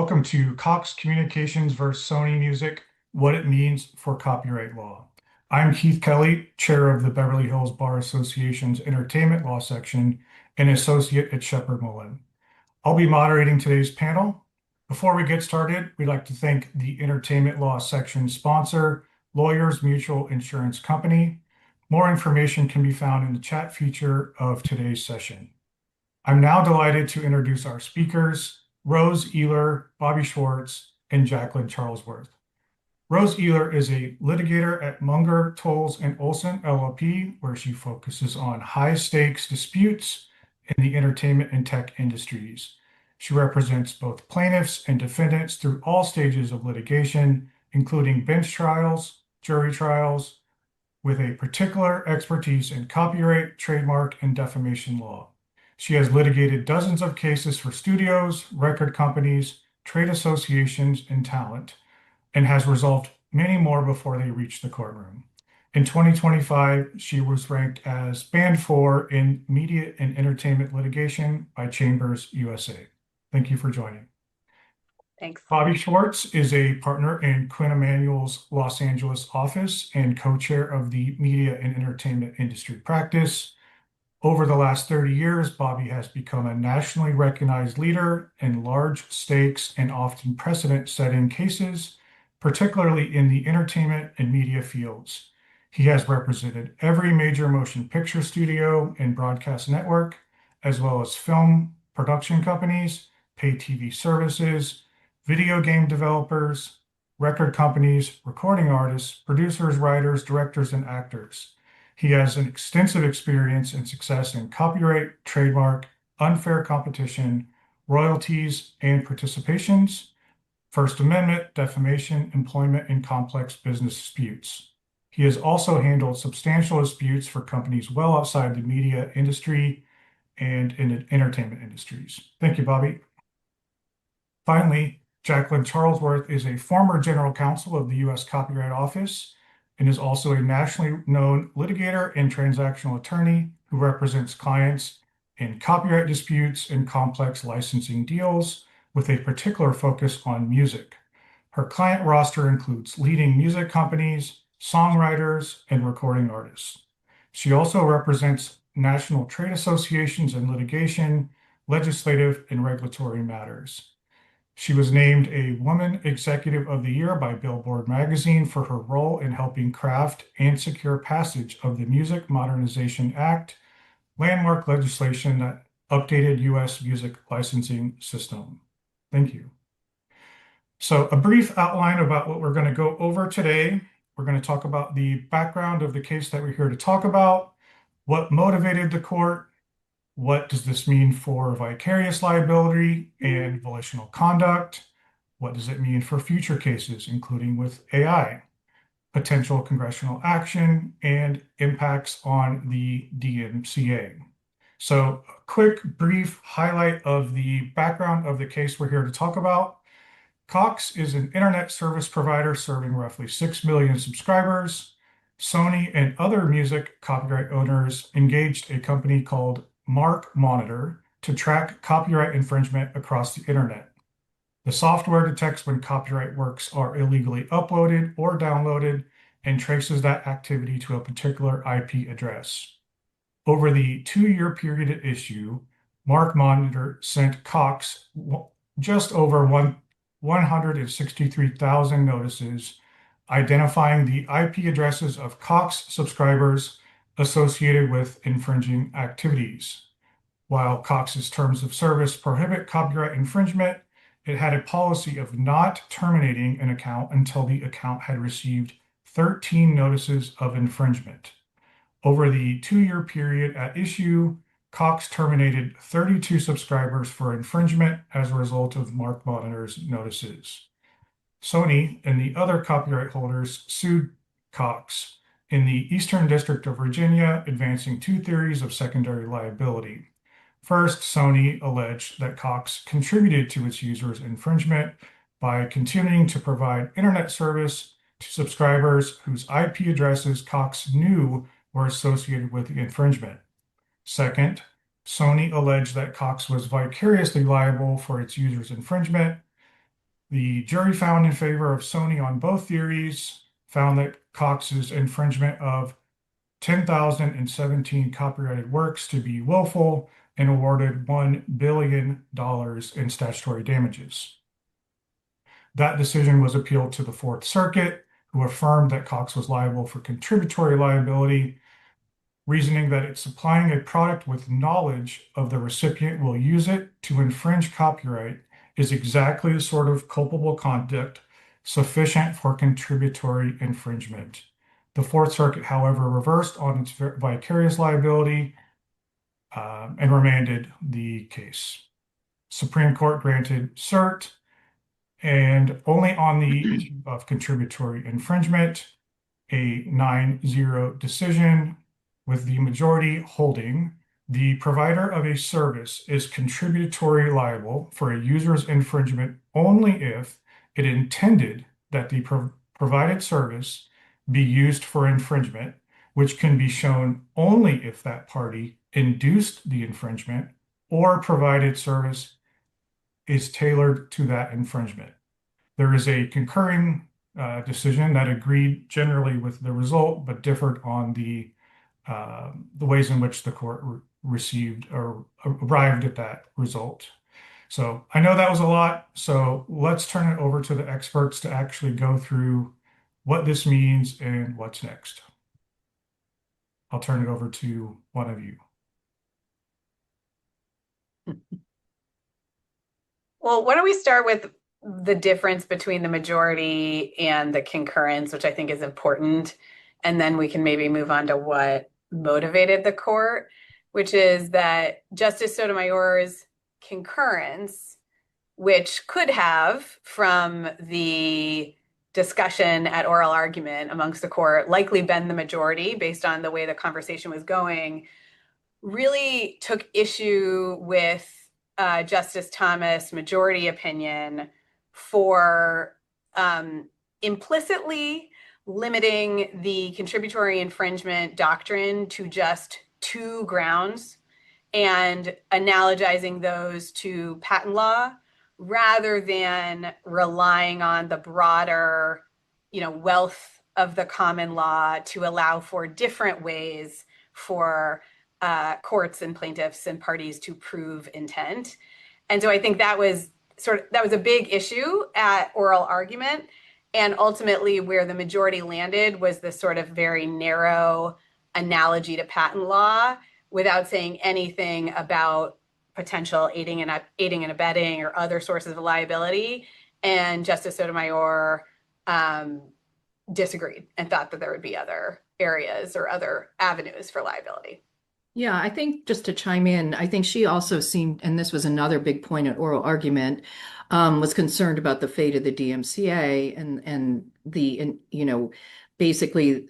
Welcome to Cox Communications versus Sony Music, What It Means for Copyright Law. I'm Keith Kelly, Chair of the Beverly Hills Bar Association's Entertainment Law Section and Associate at Shepherd Mullen. I'll be moderating today's panel. Before we get started, we'd like to thank the Entertainment Law Section sponsor, Lawyers Mutual Insurance Company. More information can be found in the chat feature of today's session. I'm now delighted to introduce our speakers, Rose Ehler, Bobby Schwartz, and Jacqueline Charlesworth. Rose Ehler is a litigator at Munger, Tolles, and Olson LLP, where she focuses on high-stakes disputes in the entertainment and tech industries. She represents both plaintiffs and defendants through all stages of litigation, including bench trials, jury trials, with a particular expertise in copyright, trademark, and defamation law. She has litigated dozens of cases for studios, record companies, trade associations, and talent, and has resolved many more before they reach the courtroom. In 2025, she was ranked as Band 4 in Media and Entertainment Litigation by Chambers USA. Thank you for joining. Thanks. Bobby Schwartz is a partner in Quinn Emanuel's Los Angeles office and co-chair of the Media and Entertainment Industry Practice. Over the last 30 years, Bobby has become a nationally recognized leader in large stakes and often precedent-setting cases, particularly in the entertainment and media fields. He has represented every major motion picture studio and broadcast network, as well as film production companies, pay TV services, video game developers, record companies, recording artists, producers, writers, directors, and actors. He has an extensive experience and success in copyright, trademark, unfair competition, royalties, and participations, First Amendment, defamation, employment, and complex business disputes. He has also handled substantial disputes for companies well outside the media industry and in the entertainment industries. Thank you, Bobby. Finally, Jacqueline Charlesworth is a former general counsel of the U.S. Copyright Office and is also a nationally known litigator and transactional attorney who represents clients in copyright disputes and complex licensing deals with a particular focus on music. Her client roster includes leading music companies, songwriters, and recording artists. She also represents national trade associations in litigation, legislative, and regulatory matters. She was named a Woman Executive of the Year by Billboard magazine for her role in helping craft and secure passage of the Music Modernization Act, landmark legislation that updated U.S. music licensing system. Thank you. So a brief outline about what we're going to go over today. We're going to talk about the background of the case that we're here to talk about, what motivated the court, what does this mean for vicarious liability and volitional conduct? What does it mean for future cases, including with AI, potential congressional action, and impacts on the DMCA? So a quick, brief highlight of the background of the case we're here to talk about. Cox is an internet service provider serving roughly 6 million subscribers. Sony and other music copyright owners engaged a company called Mark Monitor to track copyright infringement across the internet. The software detects when copyright works are illegally uploaded or downloaded and traces that activity to a particular IP address. Over the 2-year period at issue, Mark Monitor sent Cox just over 163,000 notices identifying the IP addresses of Cox subscribers associated with infringing activities. While Cox's terms of service prohibit copyright infringement, it had a policy of not terminating an account until the account had received 13 notices of infringement. Over the 2-year period at issue, Cox terminated 32 subscribers for infringement as a result of Mark Monitor's notices. Sony and the other copyright holders sued Cox in the Eastern District of Virginia, advancing 2 theories of secondary liability. First, Sony alleged that Cox contributed to its users' infringement by continuing to provide internet service to subscribers whose IP addresses Cox knew were associated with the infringement. Second, Sony alleged that Cox was vicariously liable for its users' infringement The jury found in favor of Sony on both theories, found that Cox's infringement of 10,017 copyrighted works to be willful, and awarded $1 billion in statutory damages. That decision was appealed to the Fourth Circuit, who affirmed that Cox was liable for contributory liability, reasoning that it's supplying a product with knowledge of the recipient will use it to infringe copyright is exactly the sort of culpable conduct sufficient for contributory infringement. The Fourth Circuit, however, reversed on its vicarious liability and remanded the case. Supreme Court granted cert, and only on the issue of contributory infringement, a 9-0 decision with the majority holding the provider of a service is contributory liable for a user's infringement only if it intended that the provided service be used for infringement, which can be shown only if that party induced the infringement or provided service is tailored to that infringement. There is a concurring decision that agreed generally with the result, but differed on the ways in which the court received or arrived at that result. So I know that was a lot, so let's turn it over to the experts to actually go through what this means and what's next. I'll turn it over to one of you. Well, why don't we start with the difference between the majority and the concurrence, which I think is important, and then we can maybe move on to what motivated the court, which is that Justice Sotomayor's concurrence, which could have, from the discussion at oral argument amongst the court, likely been the majority based on the way the conversation was going, really took issue with Justice Thomas' majority opinion for implicitly limiting the contributory infringement doctrine to just two grounds and analogizing those to patent law rather than relying on the broader, wealth of the common law to allow for different ways for courts and plaintiffs and parties to prove intent. And so I think that was a big issue at oral argument. And ultimately where the majority landed was this sort of very narrow analogy to patent law without saying anything about potential aiding and abetting or other sources of liability. And Justice Sotomayor disagreed and thought that there would be other areas or other avenues for liability. Yeah, I think just to chime in, I think she also seemed, and this was another big point at oral argument, was concerned about the fate of the DMCA and basically,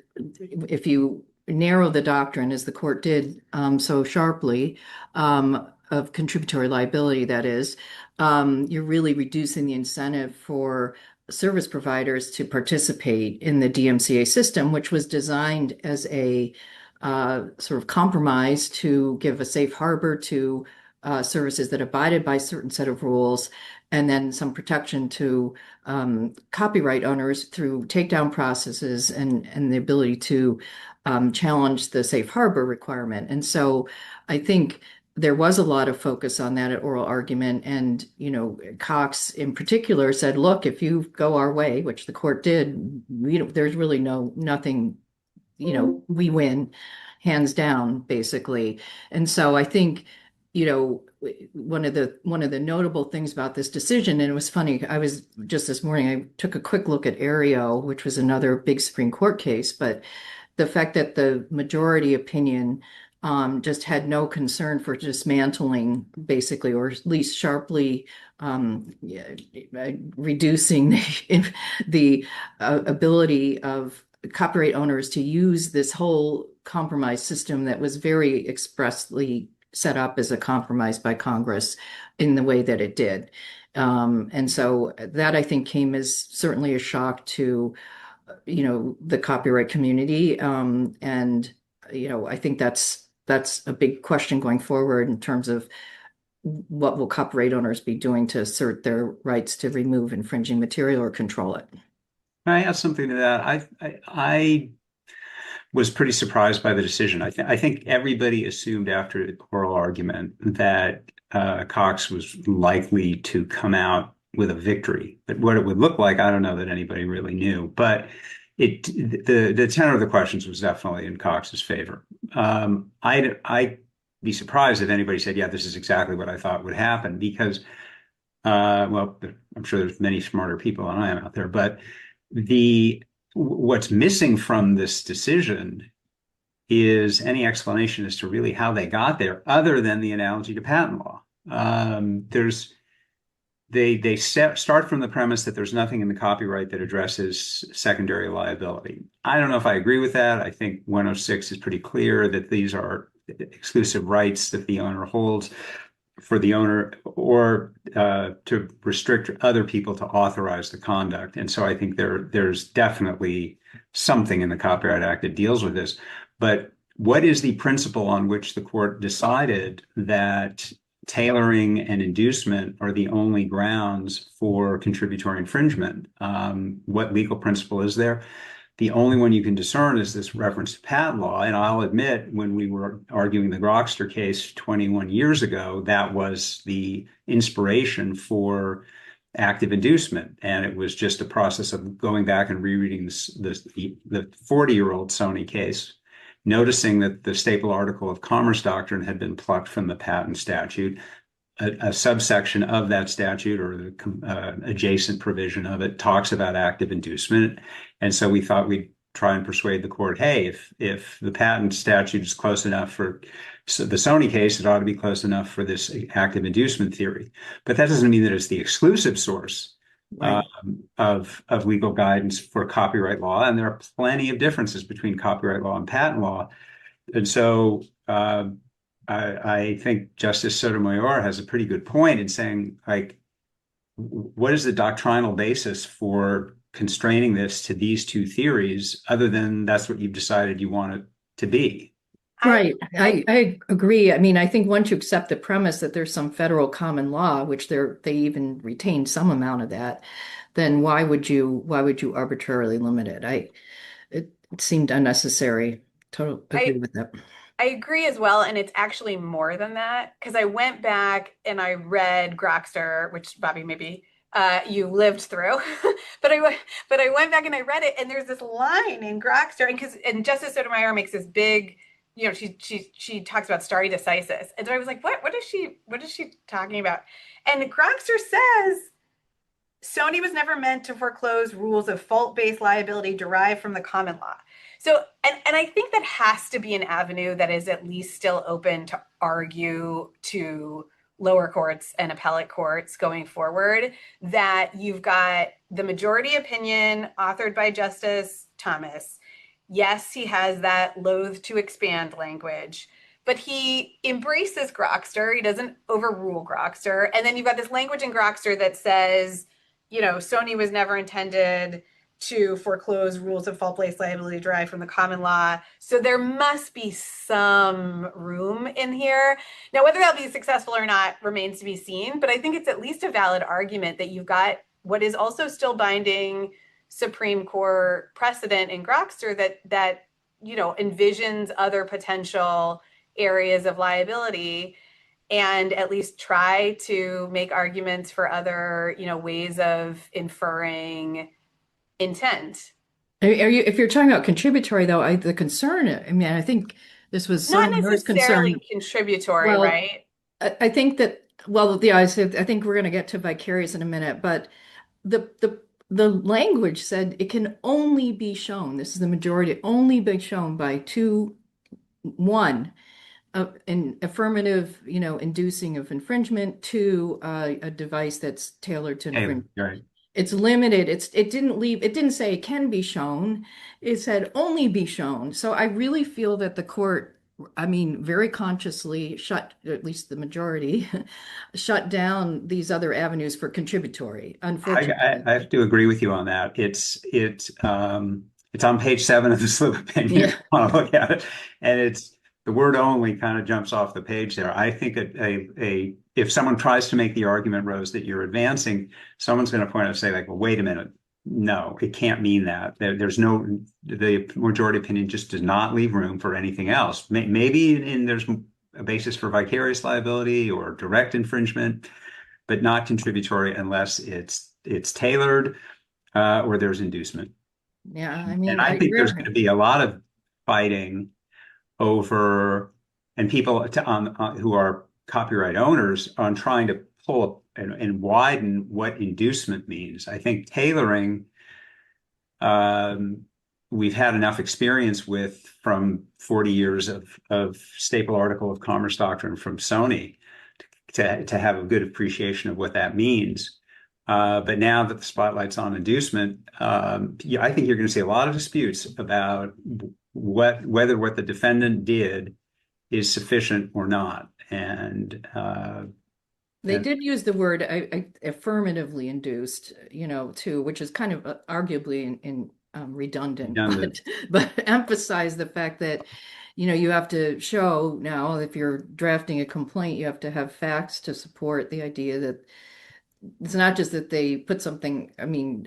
if you narrow the doctrine, as the court did so sharply, of contributory liability, that is, you're really reducing the incentive for service providers to participate in the DMCA system, which was designed as a sort of compromise to give a safe harbor to services that abided by a certain set of rules, and then some protection to copyright owners through takedown processes and the ability to challenge the safe harbor requirement. And so I think there was a lot of focus on that at oral argument. And, Cox in particular said, look, if you go our way, which the court did, there's really nothing, we win hands down, basically. And so I think, one of the notable things about this decision, and it was funny, I was just this morning, I took a quick look at Aereo, which was another big Supreme Court case, but the fact that the majority opinion just had no concern for dismantling, basically, or at least sharply reducing the ability of copyright owners to use this whole compromise system that was very expressly set up as a compromise by Congress in the way that it did. And so that, I think, came as certainly a shock to, the copyright community. And, I think that's a big question going forward in terms of what will copyright owners be doing to assert their rights to remove infringing material or control it? Can I add something to that? I was pretty surprised by the decision. I think everybody assumed after the oral argument that Cox was likely to come out with a victory. But what it would look like, I don't know that anybody really knew. But the tenor of the questions was definitely in Cox's favor. I'd be surprised if anybody said, "Yeah, this is exactly what I thought would happen," because, well, I'm sure there's many smarter people than I am out there, but what's missing from this decision is any explanation as to really how they got there, other than the analogy to patent law. They start from the premise that there's nothing in the copyright that addresses secondary liability. I don't know if I agree with that. I think 106 is pretty clear that these are exclusive rights that the owner holds for the owner, or to restrict other people to authorize the conduct. And so I think there's definitely something in the Copyright Act that deals with this. But what is the principle on which the court decided that tailoring and inducement are the only grounds for contributory infringement? What legal principle is there? The only one you can discern is this reference to patent law. And I'll admit, when we were arguing the Grokster case 21 years ago, that was the inspiration for active inducement. And it was just a process of going back and rereading the 40-year-old Sony case, noticing that the staple article of commerce doctrine had been plucked from the patent statute. A subsection of that statute, or the adjacent provision of it, talks about active inducement. And so we thought we'd try and persuade the court, hey, if the patent statute is close enough for the Sony case, it ought to be close enough for this active inducement theory. But that doesn't mean that it's the exclusive source of legal guidance for copyright law. And there are plenty of differences between copyright law and patent law. And so I think Justice Sotomayor has a pretty good point in saying, like, what is the doctrinal basis for constraining this to these two theories, other than that's what you've decided you want it to be? Right. I agree. I mean, I think once you accept the premise that there's some federal common law, which they even retain some amount of that, then why would you arbitrarily limit it? It seemed unnecessary. Totally agree with that. I agree as well, and it's actually more than that, because I went back and I read Grokster, which, Bobby, maybe you lived through, but I went back and I read it, and there's this line in Grokster, and Justice Sotomayor makes this big, she talks about stare decisis, and so I was like, what is she talking about? And Grokster says Sony was never meant to foreclose rules of fault-based liability derived from the common law. So, and I think that has to be an avenue that is at least still open to argue to lower courts and appellate courts going forward, that you've got the majority opinion authored by Justice Thomas. Yes, he has that loath to expand language, but he embraces Grokster. He doesn't overrule Grokster. And then you've got this language in Grokster that says, Sony was never intended to foreclose rules of fault-based liability derived from the common law. So there must be some room in here. Now, whether that'll be successful or not remains to be seen, but I think it's at least a valid argument that you've got what is also still binding Supreme Court precedent in Grokster that envisions other potential areas of liability, and at least try to make arguments for other, ways of inferring intent. If you're talking about contributory, though, the concern, I think this was not necessarily contributory, well, right? I think that, I think we're going to get to vicarious in a minute, but the language said it can only be shown, this is the majority, only be shown by one, an affirmative, inducing of infringement, to a device that's tailored to infringement. Right. It's limited. It didn't say it can be shown. It said only be shown. So I really feel that the court, very consciously at least the majority, shut down these other avenues for contributory. Unfortunately, I have to agree with you on that. It's on page 7 of the slip of opinion. Yeah. I want to look at it, and the word only kind of jumps off the page there. I think if someone tries to make the argument, Rose, that you're advancing, someone's going to point out and say like, well, wait a minute. No, it can't mean that. The majority opinion just does not leave room for anything else. Maybe there's a basis for vicarious liability or direct infringement, but not contributory unless it's tailored or there's inducement. Yeah, I mean, And I think there's going to be a lot of fighting over, and people who are copyright owners on trying to pull up and widen what inducement means. I think tailoring, we've had enough experience with from 40 years of staple article of commerce doctrine from Sony to have a good appreciation of what that means. But now that the spotlight's on inducement, I think you're going to see a lot of disputes about whether what the defendant did is sufficient or not. And they did use the word affirmatively induced, too, which is kind of arguably redundant. But emphasize the fact that, you have to show now, if you're drafting a complaint, you have to have facts to support the idea that it's not just that they put something,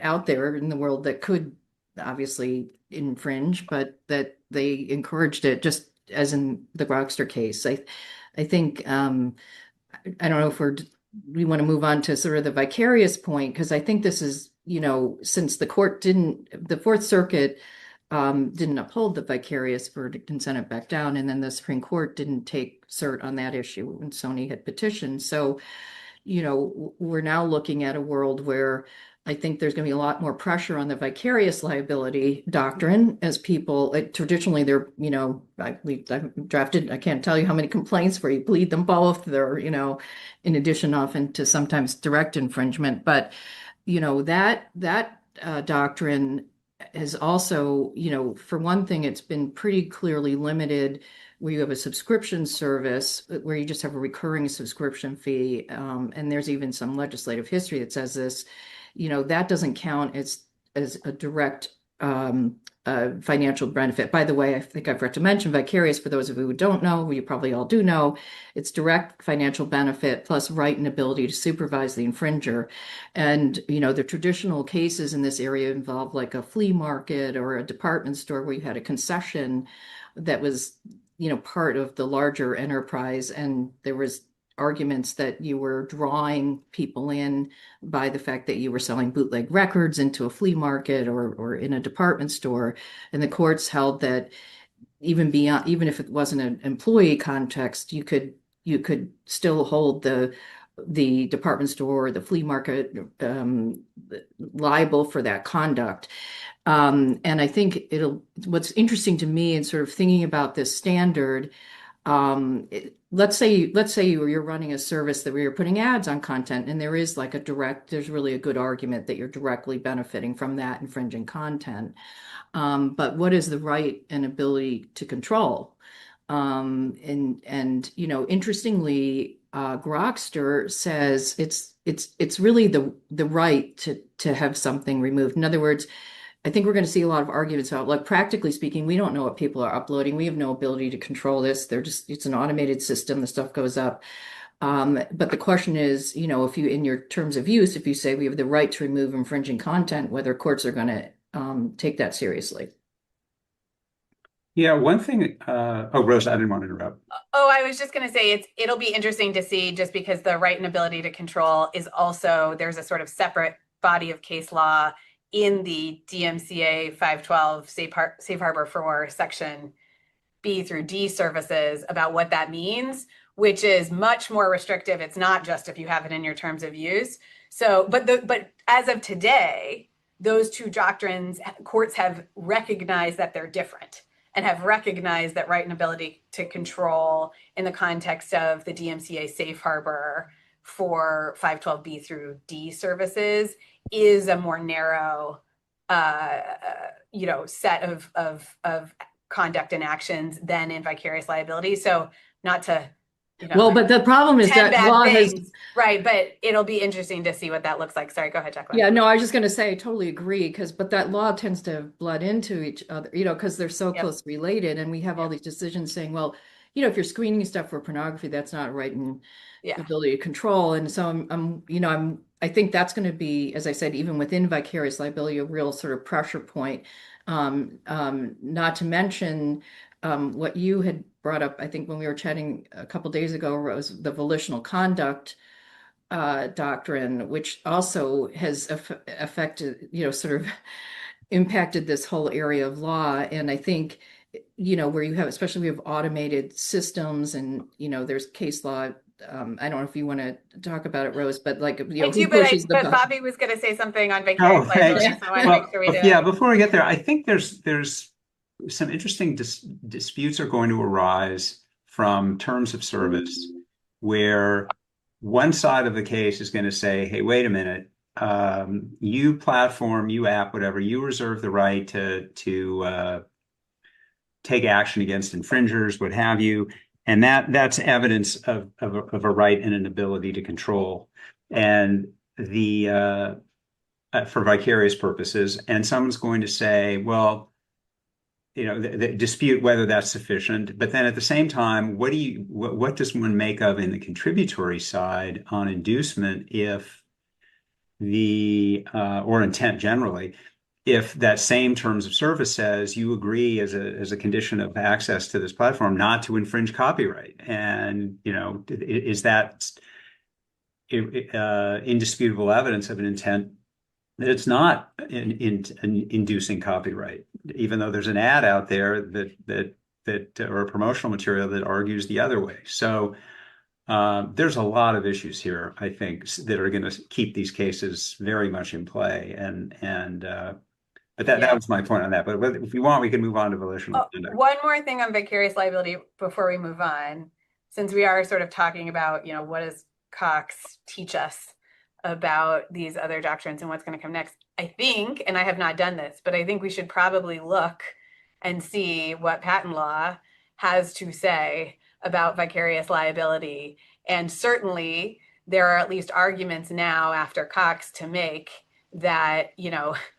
out there in the world that could obviously infringe, but that they encouraged it, just as in the Grokster case. I think, I don't know if we want to move on to sort of the vicarious point, because I think this is, since the Fourth Circuit didn't uphold the vicarious verdict and sent it back down, and then the Supreme Court didn't take cert on that issue when Sony had petitioned. So, we're now looking at a world where I think there's going to be a lot more pressure on the vicarious liability doctrine, as people traditionally they're, I've drafted, I can't tell you how many complaints where you plead them both. They're, in addition often to sometimes direct infringement. But, that doctrine has also, for one thing, it's been pretty clearly limited where you have a subscription service where you just have a recurring subscription fee. And there's even some legislative history that says this. That doesn't count as a direct financial benefit. By the way, I think I forgot to mention vicarious, for those of you who don't know, you probably all do know, it's direct financial benefit plus right and ability to supervise the infringer. And, the traditional cases in this area involve like a flea market or a department store where you had a concession that was, part of the larger enterprise. And there was arguments that you were drawing people in by the fact that you were selling bootleg records into a flea market or in a department store. And the courts held that even if it wasn't an employee context, you could still hold the department store or the flea market liable for that conduct. And I think what's interesting to me in sort of thinking about this standard, let's say you're running a service where you're putting ads on content, and there is like there's really a good argument that you're directly benefiting from that infringing content. But what is the right and ability to control? Interestingly, Grokster says it's really the right to have something removed. In other words, I think we're going to see a lot of arguments about, like, practically speaking, we don't know what people are uploading. We have no ability to control this. It's an automated system. The stuff goes up. But the question is, if you, in your terms of use, if you say we have the right to remove infringing content, whether courts are going to take that seriously. Yeah, one thing, Rose, I didn't want to interrupt. Oh, I was just going to say it'll be interesting to see, just because the right and ability to control is also, there's a sort of separate body of case law in the DMCA 512 safe harbor for section B through D services about what that means, which is much more restrictive. It's not just if you have it in your terms of use. So, but as of today, those two doctrines, courts have recognized that they're different and have recognized that right and ability to control in the context of the DMCA safe harbor for 512B through D services is a more narrow, set of conduct and actions than in vicarious liability. So not to, well, but the problem is that law has, right. But it'll be interesting to see what that looks like. Sorry, go ahead, Jacqueline. Yeah, no, I was just going to say, I totally agree, but that law tends to blood into each other, because they're so close related. And we have all these decisions saying, well, if you're screening stuff for pornography, that's not right in Yeah. ability to control. And so I think that's going to be, as I said, even within vicarious liability, a real sort of pressure point. Not to mention what you had brought up, I think when we were chatting a couple days ago, was the volitional conduct doctrine, which also has affected, sort of impacted this whole area of law. And I think, where you have, especially we have automated systems and, there's case law. I don't know if you want to talk about it, Rose, but like, I who do, pushes the but button? Bobby was going to say something on vicarious Oh, thanks. liability, so I want to make sure we do. Yeah, before we get there, I think there's some interesting disputes are going to arise from terms of service where one side of the case is going to say, hey, wait a minute, you platform, you app, whatever, you reserve the right to take action against infringers, what have you. And that's evidence of a right and an ability to control. And for vicarious purposes, and someone's going to say, well, the dispute whether that's sufficient. But then at the same time, what does one make of in the contributory side on inducement if or intent generally, if that same terms of service says you agree as a condition of access to this platform not to infringe copyright, and is that indisputable evidence of an intent that it's not inducing copyright, even though there's an ad out there that or a promotional material that argues the other way. So there's a lot of issues here, I think, that are going to keep these cases very much in play. But that was my point on that. But if you want, we can move on to volitional conduct. One more thing on vicarious liability before we move on, since we are sort of talking about, what does Cox teach us about these other doctrines and what's going to come next. I think, and I have not done this, but I think we should probably look and see what patent law has to say about vicarious liability. And certainly there are at least arguments now after Cox to make that,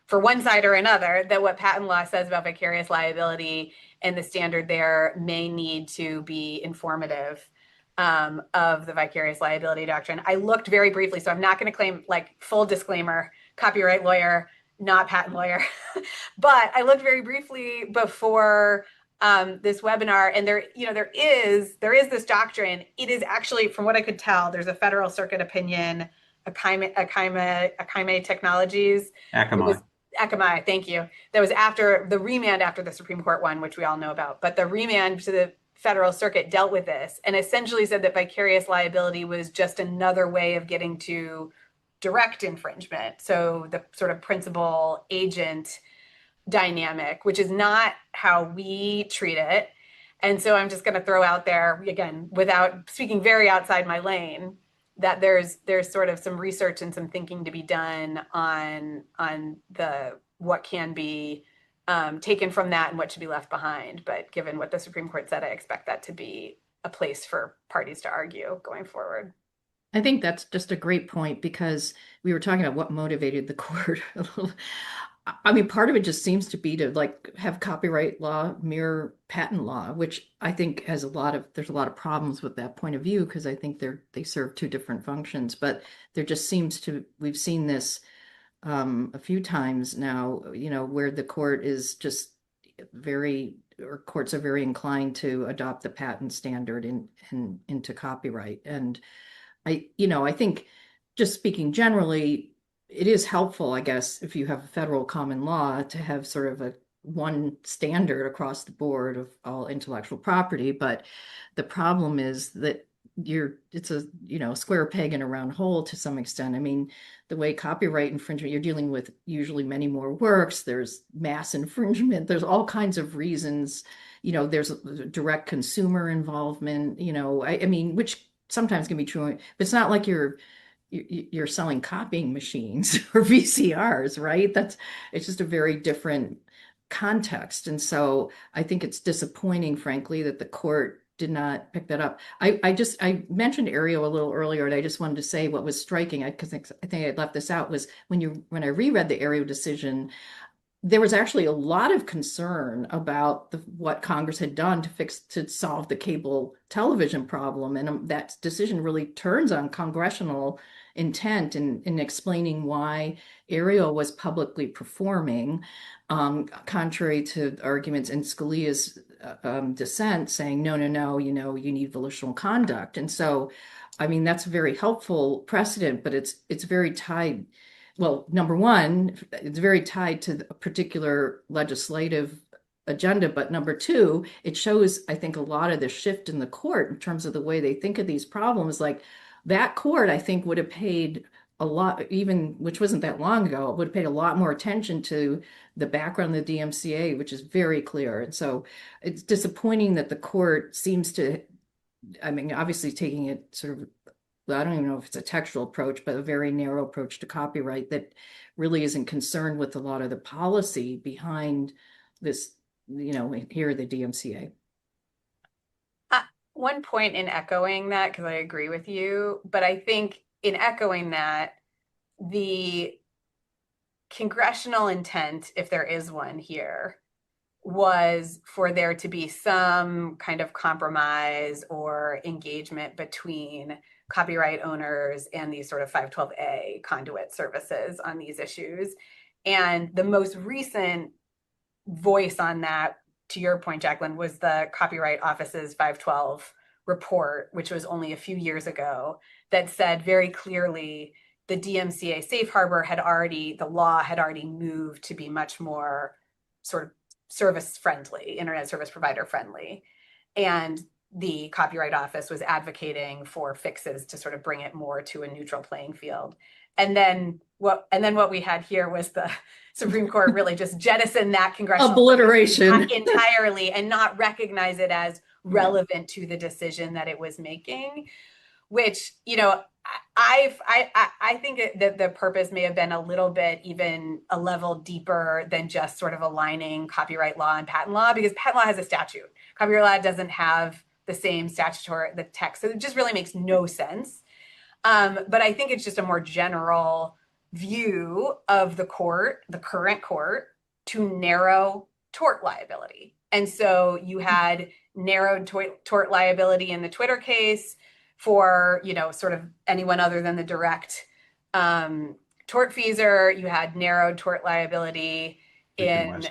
for one side or another, that what patent law says about vicarious liability and the standard there may need to be informative of the vicarious liability doctrine. I looked very briefly, so I'm not going to claim, like, full disclaimer, copyright lawyer, not patent lawyer, but I looked very briefly before this webinar, and there is this doctrine. It is actually, from what I could tell, there's a Federal Circuit opinion, Akamai Technologies. Akamai, thank you. That was after the remand after the Supreme Court one, which we all know about. But the remand to the Federal Circuit dealt with this and essentially said that vicarious liability was just another way of getting to direct infringement. So the sort of principal agent dynamic, which is not how we treat it. And so I'm just going to throw out there, again, without speaking very outside my lane, that there's sort of some research and some thinking to be done on the what can be taken from that and what should be left behind. But given what the Supreme Court said, I expect that to be a place for parties to argue going forward. I think that's just a great point, because we were talking about what motivated the court. I mean, part of it just seems to be to, like, have copyright law mirror patent law, which I think there's a lot of problems with that point of view, because I think they serve two different functions. But there just seems to, we've seen this a few times now, where the court is just courts are very inclined to adopt the patent standard into copyright. And I think, just speaking generally, it is helpful, I guess, if you have a federal common law, to have sort of a one standard across the board of all intellectual property. But the problem is that it's a square peg in a round hole to some extent. I mean, the way copyright infringement, you're dealing with usually many more works. There's mass infringement. There's all kinds of reasons. There's direct consumer involvement. I mean, which sometimes can be true, but it's not like you're selling copying machines or VCRs, right? It's just a very different context. And so I think it's disappointing, frankly, that the court did not pick that up. I mentioned Aereo a little earlier, and I just wanted to say what was striking, because I think I left this out, was when I reread the Aereo decision, there was actually a lot of concern about what Congress had done to solve the cable television problem, and that decision really turns on congressional intent in explaining why Ariel was publicly performing, contrary to arguments in Scalia's dissent, saying no, no, no, you need volitional conduct. And so, I mean, that's a very helpful precedent, but it's very tied. Well, number one, it's very tied to a particular legislative agenda. But number two, it shows, I think, a lot of the shift in the court in terms of the way they think of these problems. Like that court, I think, would have paid a lot, even which wasn't that long ago, it would have paid a lot more attention to the background of the DMCA, which is very clear. And so it's disappointing that the court seems to, I mean, obviously taking it sort of, I don't even know if it's a textual approach, but a very narrow approach to copyright that really isn't concerned with a lot of the policy behind this, here, the DMCA. One point in echoing that, because I agree with you, but I think in echoing that, the congressional intent, if there is one here, was for there to be some kind of compromise or engagement between copyright owners and these sort of 512A conduit services on these issues. And the most recent voice on that, to your point, Jacqueline, was the Copyright Office's 512 report, which was only a few years ago, that said very clearly the DMCA safe harbor the law had already moved to be much more sort of service friendly, internet service provider friendly. And the Copyright Office was advocating for fixes to sort of bring it more to a neutral playing field. And then what we had here was the Supreme Court really just jettison that congressional obliteration entirely and not recognize it as relevant to the decision that it was making, which, I think that the purpose may have been a little bit even a level deeper than just sort of aligning copyright law and patent law, because patent law has a statute. Copyright law doesn't have the same the text. So it just really makes no sense. But I think it's just a more general view of the court, the current court, to narrow tort liability. And so you had narrowed tort liability in the Twitter case for, sort of anyone other than the direct tortfeasor. You had narrowed tort liability in,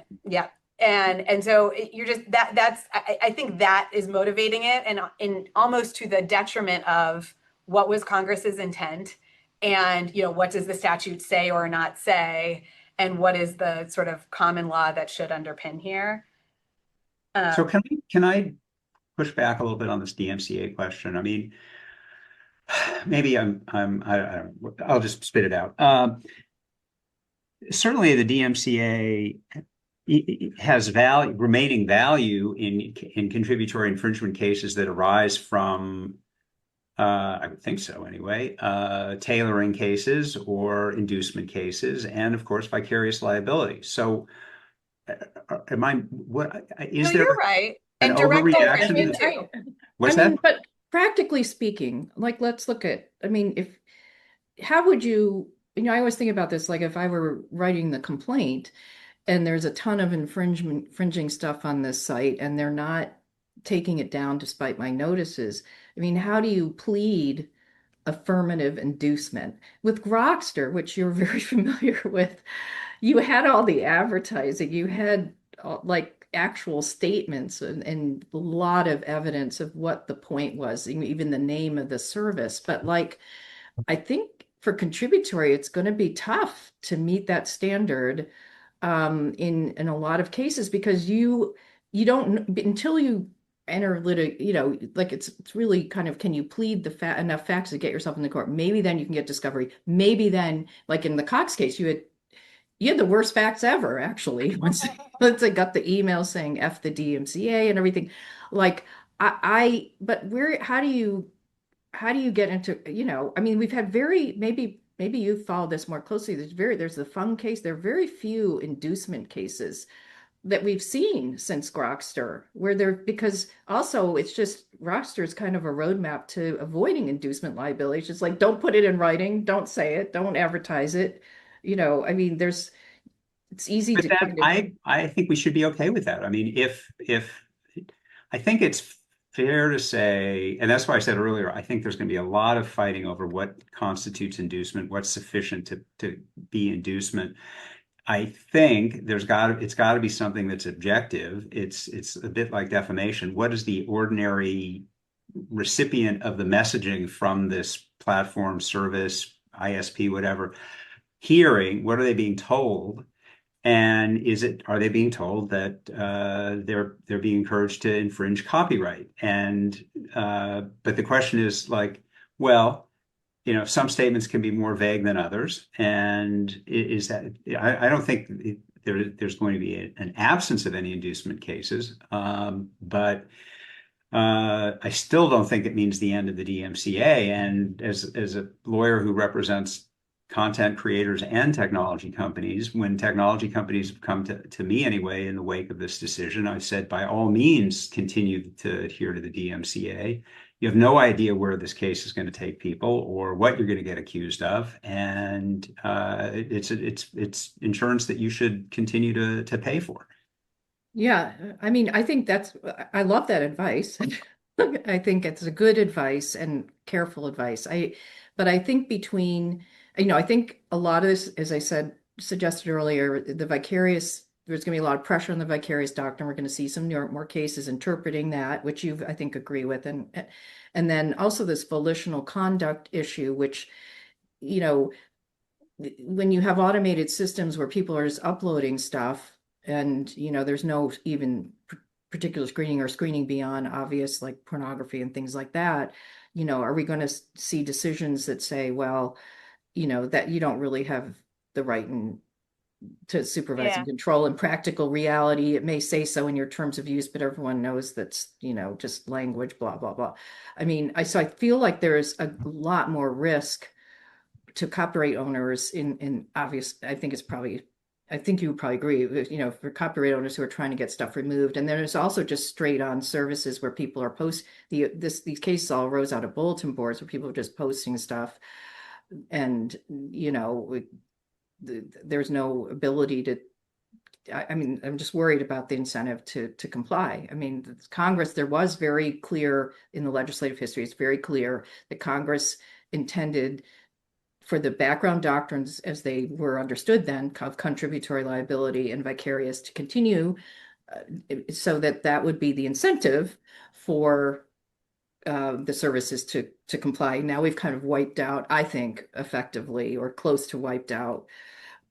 And so you're just I think that is motivating it, and in almost to the detriment of what was Congress's intent, and what does the statute say or not say, and what is the sort of common law that should underpin here. So can I push back a little bit on this DMCA question? I mean, maybe I'll just spit it out. Certainly, the DMCA has remaining value in contributory infringement cases that arise from, I would think so anyway, tailoring cases or inducement cases, and of course vicarious liability. So, you're right. An and direct overreaction? too. What's that? But practically speaking, like let's look at, how would you, I always think about this, like if I were writing the complaint and there's a ton of infringing stuff on this site and they're not taking it down despite my notices. How do you plead affirmative inducement? With Grokster, which you're very familiar with, you had all the advertising, you had actual statements and a lot of evidence of what the point was, even the name of the service. But I think for contributory, it's going to be tough to meet that standard in a lot of cases, because you don't, until you enter it's really kind of, can you plead enough facts to get yourself in the court? Maybe then you can get discovery. Maybe then, like in the Cox case, you had the worst facts ever, actually, once I got the email saying F the DMCA and everything. But how do you get into, we've had maybe you follow this more closely. There's the Fung case. There are very few inducement cases that we've seen since Grokster, because also it's just, Grokster is kind of a roadmap to avoiding inducement liability. It's just like, don't put it in writing, don't say it, don't advertise it. It's easy But to that kind of, I think we should be okay with that. I mean, if I think it's fair to say, and that's why I said earlier, I think there's going to be a lot of fighting over what constitutes inducement, what's sufficient to be inducement. I think it's got to be something that's objective. It's a bit like defamation. What is the ordinary recipient of the messaging from this platform, service, ISP, whatever, hearing? What are they being told? And are they being told that they're being encouraged to infringe copyright? And but the question is like, well, some statements can be more vague than others. And is that I don't think there's going to be an absence of any inducement cases, but I still don't think it means the end of the DMCA. And as a lawyer who represents content creators and technology companies, when technology companies have come to me anyway in the wake of this decision, I said, by all means, continue to adhere to the DMCA. You have no idea where this case is going to take people or what you're going to get accused of, and it's insurance that you should continue to pay for. yeah, I mean, I love that advice. I think it's a good advice and careful advice. But I think I think a lot of this, as I suggested earlier, there's going to be a lot of pressure on the vicarious doctrine. We're going to see some more cases interpreting that, which I think, agree with. And then also this volitional conduct issue, which, when you have automated systems where people are just uploading stuff and, there's no even particular screening beyond obvious, like pornography and things like that, are we going to see decisions that say, well, that you don't really have the right to supervise and control in practical reality? It may say so in your terms of use, but everyone knows that's, just language, blah, blah, blah. I mean, so I feel like there is a lot more risk to copyright owners in obvious, I think you would probably agree, for copyright owners who are trying to get stuff removed. And there's also just straight on services where people are these cases all arose out of bulletin boards where people are just posting stuff. And, there's no ability to, I mean, I'm just worried about the incentive to comply. I mean, Congress, there was very clear in the legislative history, it's very clear that Congress intended for the background doctrines as they were understood then of contributory liability and vicarious to continue, so that would be the incentive for the services to comply. Now we've kind of wiped out, I think, effectively or close to wiped out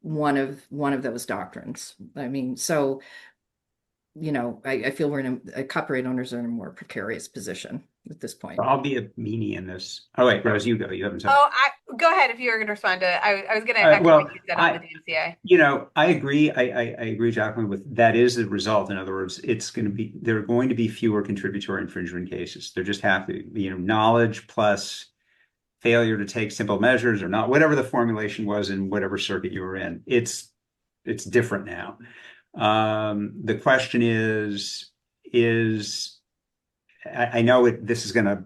one of those doctrines. I mean, so I feel copyright owners are in a more precarious position at this point. I'll be a meanie in this. Oh wait, Rose, you go. You haven't said. Go ahead if you were going to respond to. I was going to echo what you said on the DMCA. I agree. I agree, Jacqueline, with that is the result. In other words, there are going to be fewer contributory infringement cases. There just have to be, knowledge plus failure to take simple measures or not, whatever the formulation was in whatever circuit you were in. It's different now. The question is I know this is going to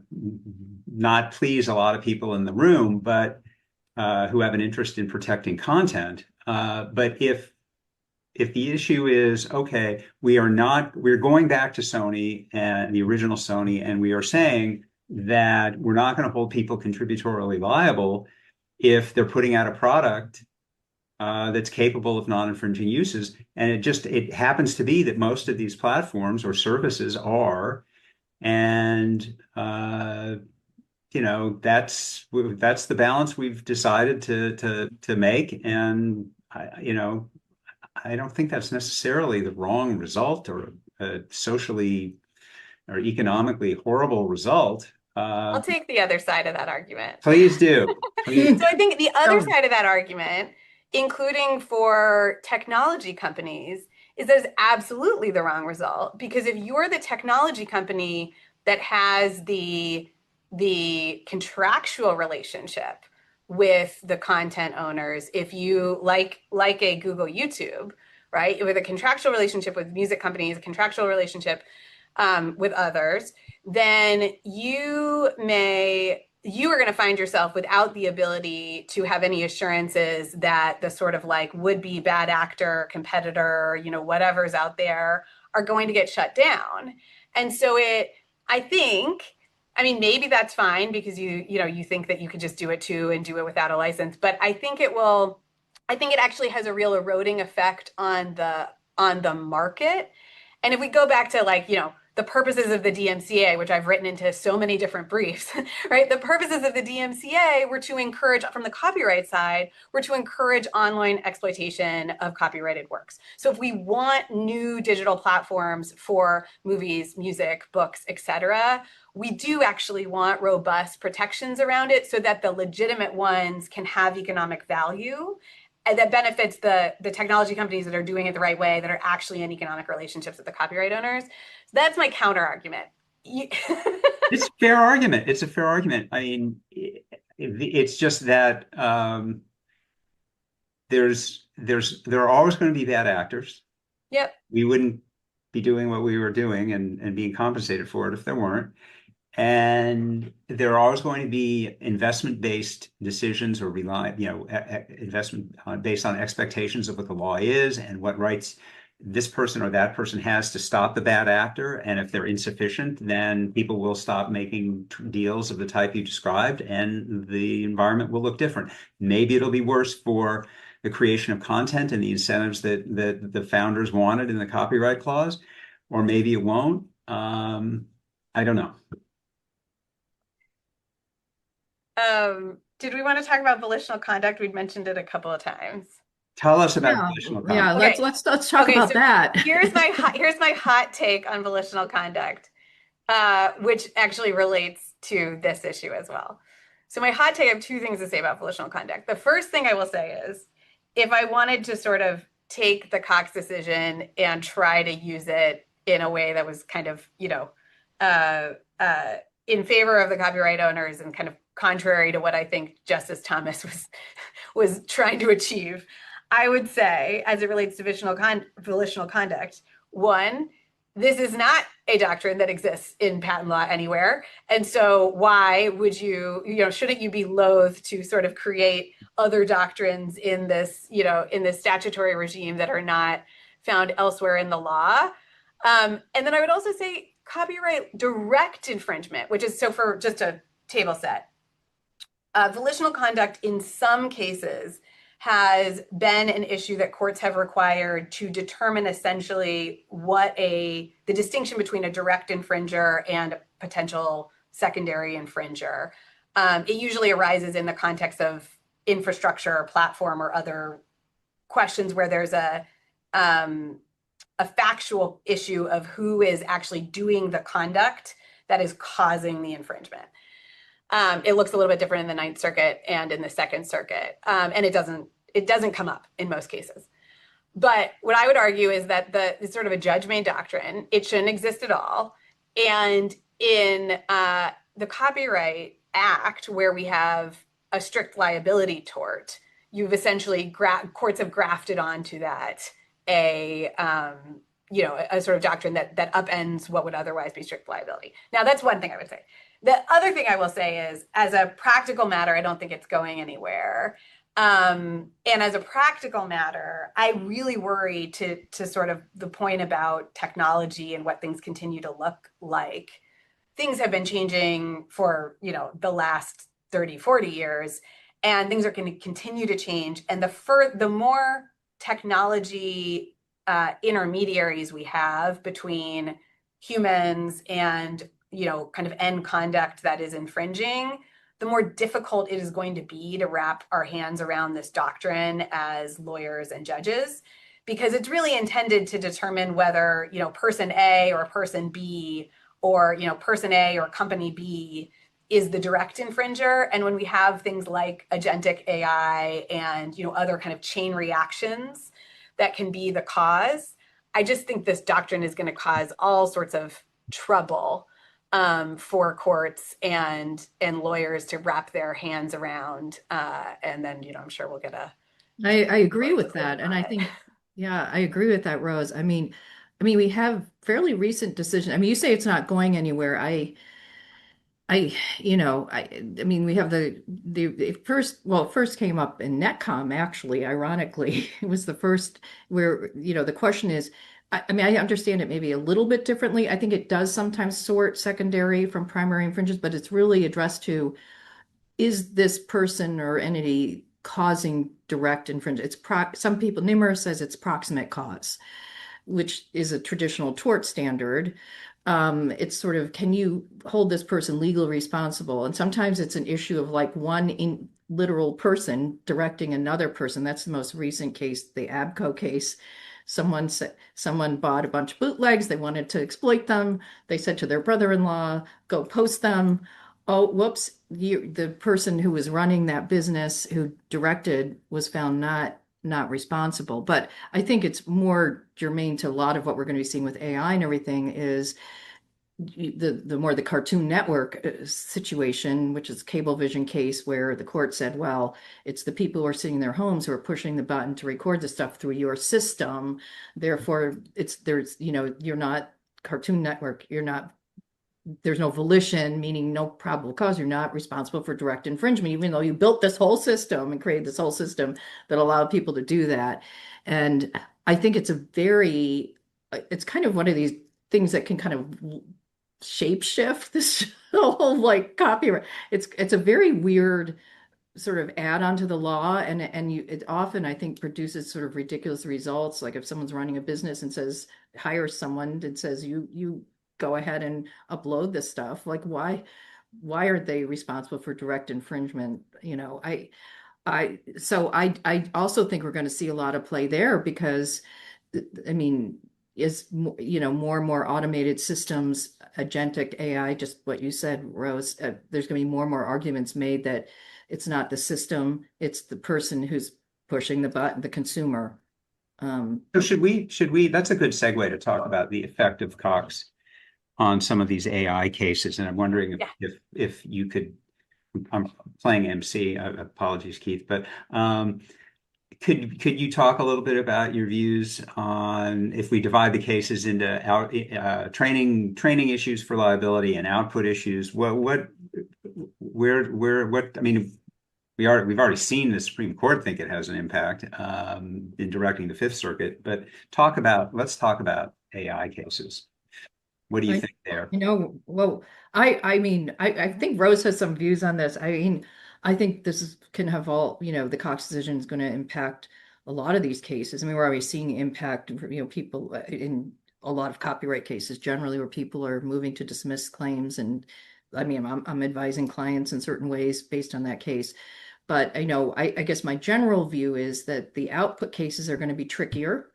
not please a lot of people in the room, but who have an interest in protecting content. But if the issue is, okay, we're going back to Sony and the original Sony, and we are saying that we're not going to hold people contributorily liable if they're putting out a product that's capable of non-infringing uses. And it happens to be that most of these platforms or services are. And that's the balance we've decided to make, and I don't think that's necessarily the wrong result or a socially or economically horrible result. I'll take the other side of that argument. Please do. Please. So I think the other side of that argument, including for technology companies, is there's absolutely the wrong result, because if you're the technology company that has the contractual relationship with the content owners, if you like a Google, YouTube, right, with a contractual relationship with music companies, a contractual relationship with others, then you may you are going to find yourself without the ability to have any assurances that the sort of like would-be bad actor, competitor, whatever's out there are going to get shut down. And so I think, I mean, maybe that's fine because you think that you could just do it too and do it without a license, but I think it actually has a real eroding effect on the market. And if we go back to like, the purposes of the DMCA, which I've written into so many different briefs, right? The purposes of the DMCA were to encourage, from the copyright side, were to encourage online exploitation of copyrighted works. So if we want new digital platforms for movies, music, books, etc., we do actually want robust protections around it so that the legitimate ones can have economic value and that benefits the technology companies that are doing it the right way, that are actually in economic relationships with the copyright owners. So that's my counter argument. It's a fair argument. It's a fair argument. I mean, it's just that there are always going to be bad actors. Yep. We wouldn't be doing what we were doing and being compensated for it if there weren't. And there are always going to be investment-based decisions or investment based on expectations of what the law is and what rights this person or that person has to stop the bad actor. And if they're insufficient, then people will stop making deals of the type you described, and the environment will look different. Maybe it'll be worse for the creation of content and the incentives that the founders wanted in the copyright clause, or maybe it won't. I don't know. Did we want to talk about volitional conduct? We'd mentioned it a couple of times. Tell us about volitional conduct. Yeah, Okay. let's talk about that. Here's my hot take on volitional conduct, which actually relates to this issue as well. So my hot take, I have two things to say about volitional conduct. The first thing I will say is, if I wanted to sort of take the Cox decision and try to use it in a way that was kind of, in favor of the copyright owners and kind of contrary to what I think Justice Thomas was trying to achieve, I would say, as it relates to volitional conduct, one, this is not a doctrine that exists in patent law anywhere. And so why would shouldn't you be loath to sort of create other doctrines in this statutory regime that are not found elsewhere in the law? And then I would also say copyright direct infringement, which is, so for just a table set, volitional conduct in some cases has been an issue that courts have required to determine essentially what the distinction between a direct infringer and a potential secondary infringer. It usually arises in the context of infrastructure or platform or other questions where there's a factual issue of who is actually doing the conduct that is causing the infringement. It looks a little bit different in the Ninth Circuit and in the Second Circuit, and it doesn't come up in most cases. But what I would argue is that it's sort of a judge-made doctrine. It shouldn't exist at all. And in the Copyright Act, where we have a strict liability tort, you've essentially courts have grafted onto that a sort of doctrine that upends what would otherwise be strict liability. Now, that's one thing I would say. The other thing I will say is, as a practical matter, I don't think it's going anywhere. And as a practical matter, I really worry to sort of the point about technology and what things continue to look like. Things have been changing for, the last 30, 40 years, and things are going to continue to change. And the more technology intermediaries we have between humans and kind of end conduct that is infringing, the more difficult it is going to be to wrap our hands around this doctrine as lawyers and judges, because it's really intended to determine whether, person A or person B or, person A or company B is the direct infringer. And when we have things like agentic AI and, other kind of chain reactions that can be the cause, I just think this doctrine is going to cause all sorts of trouble for courts and lawyers to wrap their hands around. And then, I'm sure we'll get I agree with that. And I think, yeah, I agree with that, Rose. I mean, we have fairly recent decision. I mean, you say it's not going anywhere. I mean, we have it first came up in Netcom, actually, ironically. It was the first where, the question is, I mean, I understand it maybe a little bit differently. I think it does sometimes sort secondary from primary infringers, but it's really addressed to, is this person or entity causing direct infringement? Some people, Nimmer says it's proximate cause, which is a traditional tort standard. It's sort of, can you hold this person legally responsible? And sometimes it's an issue of like literal person directing another person. That's the most recent case, the Abco case. Someone bought a bunch of bootlegs. They wanted to exploit them. They said to their brother-in-law, go post them. Oh, whoops. The person who was running that business, who directed, was found not responsible. But I think it's more germane to a lot of what we're going to be seeing with AI and everything is the more the Cartoon Network situation, which is Cablevision case, where the court said, well, it's the people who are sitting in their homes who are pushing the button to record the stuff through your system. Therefore, you're not Cartoon Network. There's no volition, meaning no probable cause. You're not responsible for direct infringement, even though you built this whole system and created this whole system that allowed people to do that. And I think it's kind of one of these things that can kind of shape shift this whole like copyright. It's a very weird sort of add on to the law, and it often, I think, produces sort of ridiculous results. Like if someone's running a business and hires someone and says, you go ahead and upload this stuff, like why are they responsible for direct infringement? I also think we're going to see a lot of play there because, I mean, more and more automated systems, agentic AI, just what you said, Rose, there's going to be more and more arguments made that it's not the system, it's the person who's pushing the button, the consumer. So should we, that's a good segue to talk about the effect of Cox on some of these AI cases. And I'm wondering if you could, I'm playing MC, apologies, Keith, but could you talk a little bit about your views on if we divide the cases into training issues for liability and output issues? I mean, we've already seen the Supreme Court think it has an impact in directing the Fifth Circuit, but let's talk about AI cases. What do you think there? Well, I mean, I think Rose has some views on this. I mean, I think can have all, the Cox decision is going to impact a lot of these cases. I mean, we're already seeing impact, people in a lot of copyright cases generally where people are moving to dismiss claims. And I mean, I'm advising clients in certain ways based on that case. But I guess my general view is that the output cases are going to be trickier.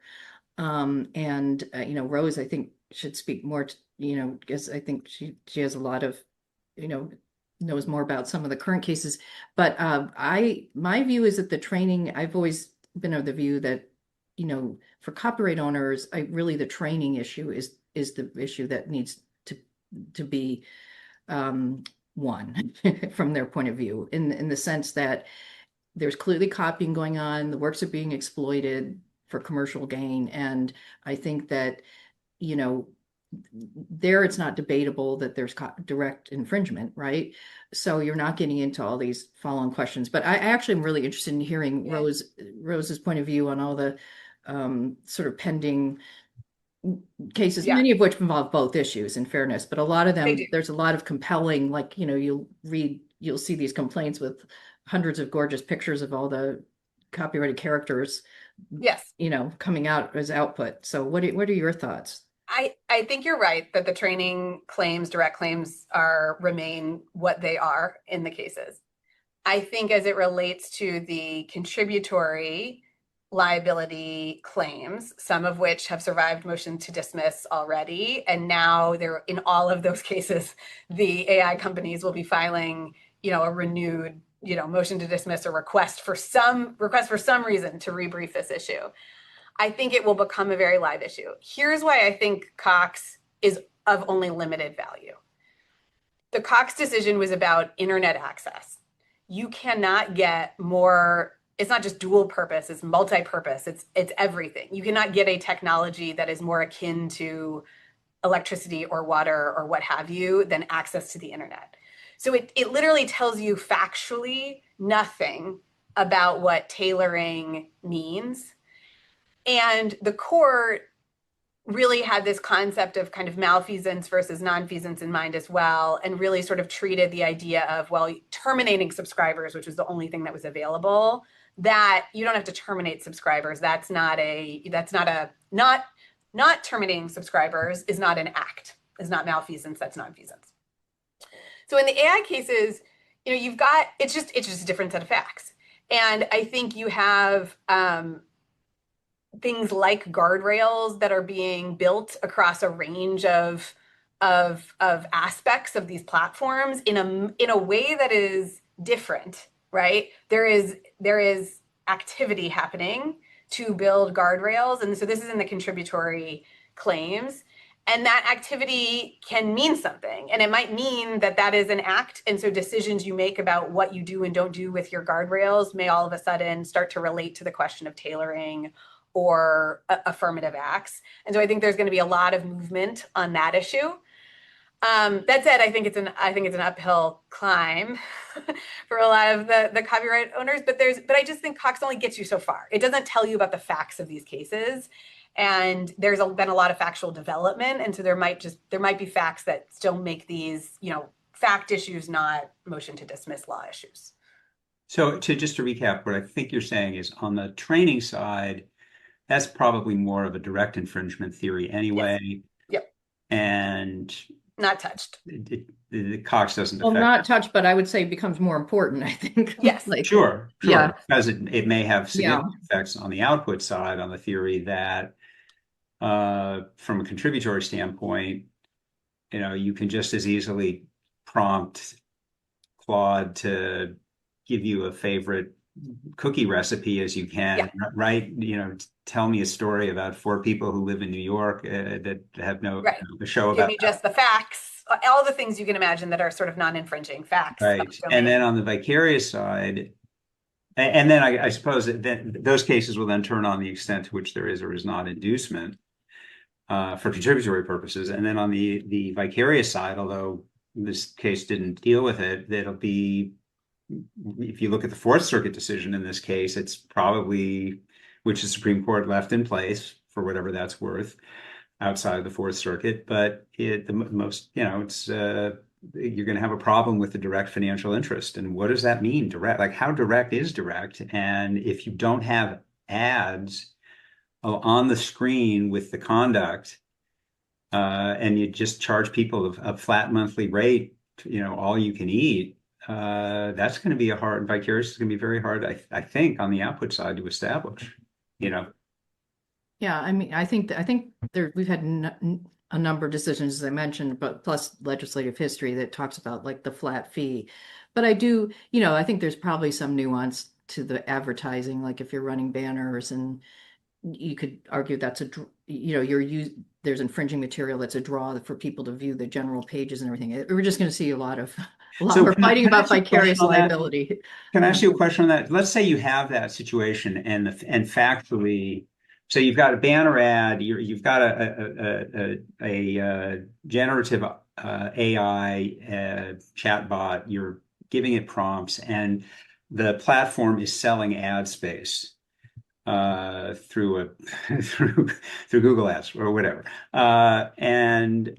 Rose, I think, should speak more to, because I think she has a lot of, knows more about some of the current cases. But my view is that the training, I've always been of the view that, for copyright owners, the training issue is the issue that needs to be won from their point of view, in the sense that there's clearly copying going on, the works are being exploited for commercial gain. And I think that, there it's not debatable that there's direct infringement, right? So you're not getting into all these follow-on questions. But I actually am really interested in hearing Rose's point of view on all the sort of pending cases, many of which involve both issues, in fairness, but a lot of them, there's a lot of compelling, like, you'll see these complaints with hundreds of gorgeous pictures of all the copyrighted characters, coming out as output. So what are your thoughts? I think you're right that the training claims, direct claims, remain what they are in the cases. I think as it relates to the contributory liability claims, some of which have survived motion to dismiss already, and now they're in all of those cases, the AI companies will be filing, a renewed, motion to dismiss or request for some reason to rebrief this issue. I think it will become a very live issue. Here's why I think Cox is of only limited value. The Cox decision was about internet access. You cannot get more, it's not just dual purpose, it's multi-purpose, it's everything. You cannot get a technology that is more akin to electricity or water or what have you than access to the internet. So it literally tells you factually nothing about what tailoring means. And the court really had this concept of kind of malfeasance versus nonfeasance in mind as well, and really sort of treated the idea of, well, terminating subscribers, which was the only thing that was available, that you don't have to terminate subscribers. Not terminating subscribers is not an act, is not malfeasance, that's nonfeasance. So in the AI cases, you've got, it's just a different set of facts. And I think you have things like guardrails that are being built across a range of aspects of these platforms in a way that is different, right? There is activity happening to build guardrails, and so this is in the contributory claims. And that activity can mean something, and it might mean that is an act. And so decisions you make about what you do and don't do with your guardrails may all of a sudden start to relate to the question of tailoring or affirmative acts. And so I think there's going to be a lot of movement on that issue. That said, I think it's an uphill climb for a lot of the copyright owners. But I just think Cox only gets you so far. It doesn't tell you about the facts of these cases. And there's been a lot of factual development, and so there might be facts that still make these, fact issues not motion to dismiss law issues. So just to recap, what I think you're saying is on the training side, that's probably more of a direct infringement theory anyway. Yes. Yep. And not touched. The Cox doesn't Well, affect. not touched, but I would say becomes more important, I think. Yes. Sure. Yeah. Because it may have significant effects on the output side, on the theory that from a contributory standpoint, you can just as easily prompt Claude to give you a favorite cookie recipe as you can, right? Tell me a story about 4 people who live in New York that have no show about. Give me just the facts, all the things you can imagine that are sort of non-infringing facts. Right. And then on the vicarious side, and then I suppose that those cases will then turn on the extent to which there is or is not inducement for contributory purposes. And then on the vicarious side, although this case didn't deal with it, that'll be, if you look at the Fourth Circuit decision in this case, it's probably, which the Supreme Court left in place for whatever that's worth outside of the Fourth Circuit. But you're going to have a problem with the direct financial interest. And what does that mean, direct? Like, how direct is direct? And if you don't have ads on the screen with the conduct, and you just charge people a flat monthly rate, all you can eat, that's going to be vicarious is going to be very hard, I think, on the output side to establish, Yeah, I mean, I think we've had a number of decisions, as I mentioned, but plus legislative history that talks about like the flat fee. But I do, I think there's probably some nuance to the advertising, like if you're running banners, and you could argue that's there's infringing material that's a draw for people to view the general pages and everything. We're just going to see a lot more fighting about vicarious liability. Can I ask you a question on that? Let's say you have that situation and factually, so you've got a banner ad, you've got a generative AI chatbot, you're giving it prompts, and the platform is selling ad space through Google Ads or whatever, and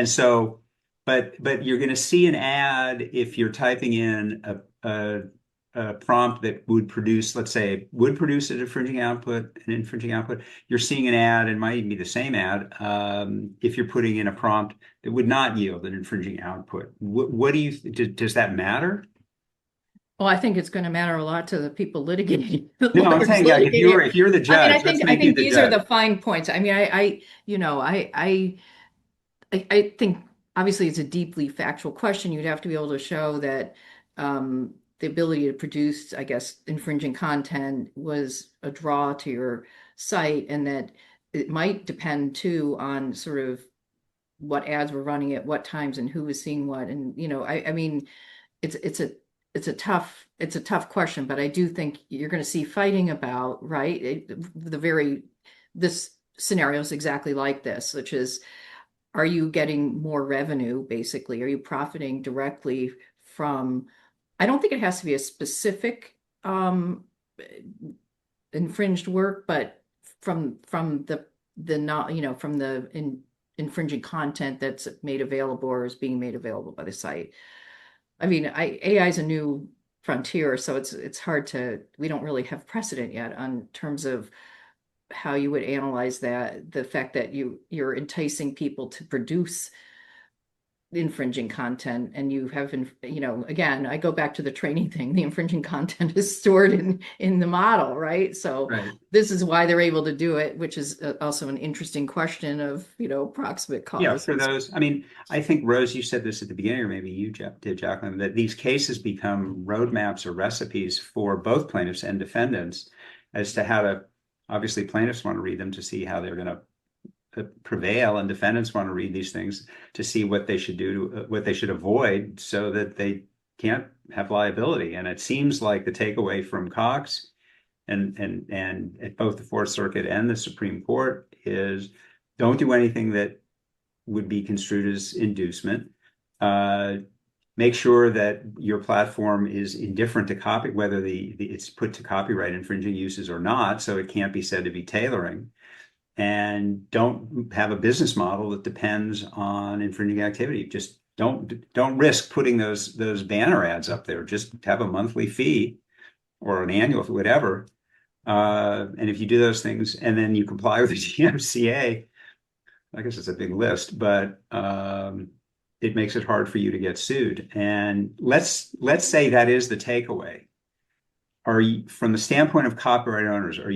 so, but you're going to see an ad if you're typing in a prompt that would produce, let's say, an infringing output. You're seeing an ad, and might even be the same ad, if you're putting in a prompt that would not yield an infringing output. What do you does that matter? Well, I think it's going to matter a lot to the people litigating. No, I'm saying, if you're the judge, I think these are the fine points. I mean, I think obviously it's a deeply factual question. You'd have to be able to show that the ability to produce, I guess, infringing content was a draw to your site, and that it might depend too on sort of what ads were running at what times and who was seeing what. And I mean, it's a tough question, but I do think you're going to see fighting about, right, this scenario is exactly like this, which is are you getting more revenue, basically? Are you profiting directly from, I don't think it has to be a specific infringed work, but from the not, from the infringing content that's made available or is being made available by the site. I mean, AI is a new frontier, so it's hard to, we don't really have precedent yet on terms of how you would analyze that, the fact that you're enticing people to produce infringing content, and you have, again, I go back to the training thing. The infringing content is stored in the model, right? So Right. this is why they're able to do it, which is also an interesting question of, proximate cause. Yeah, for those, I mean, I think, Rose, you said this at the beginning, or maybe you did, Jacqueline, that these cases become roadmaps or recipes for both plaintiffs and defendants as to how to, obviously, plaintiffs want to read them to see how they're going to prevail, and defendants want to read these things to see what they should do, what they should avoid, so that they can't have liability. And it seems like the takeaway from Cox and at both the Fourth Circuit and the Supreme Court is, don't do anything that would be construed as inducement. Make sure that your platform is indifferent to copy, whether it's put to copyright infringing uses or not, so it can't be said to be tailoring. And don't have a business model that depends on infringing activity. Just don't risk putting those banner ads up there. Just have a monthly fee or an annual fee, whatever. And if you do those things and then you comply with the DMCA, I guess it's a big list, but it makes it hard for you to get sued. And let's say that is the takeaway. Are you, from the standpoint of copyright owners, I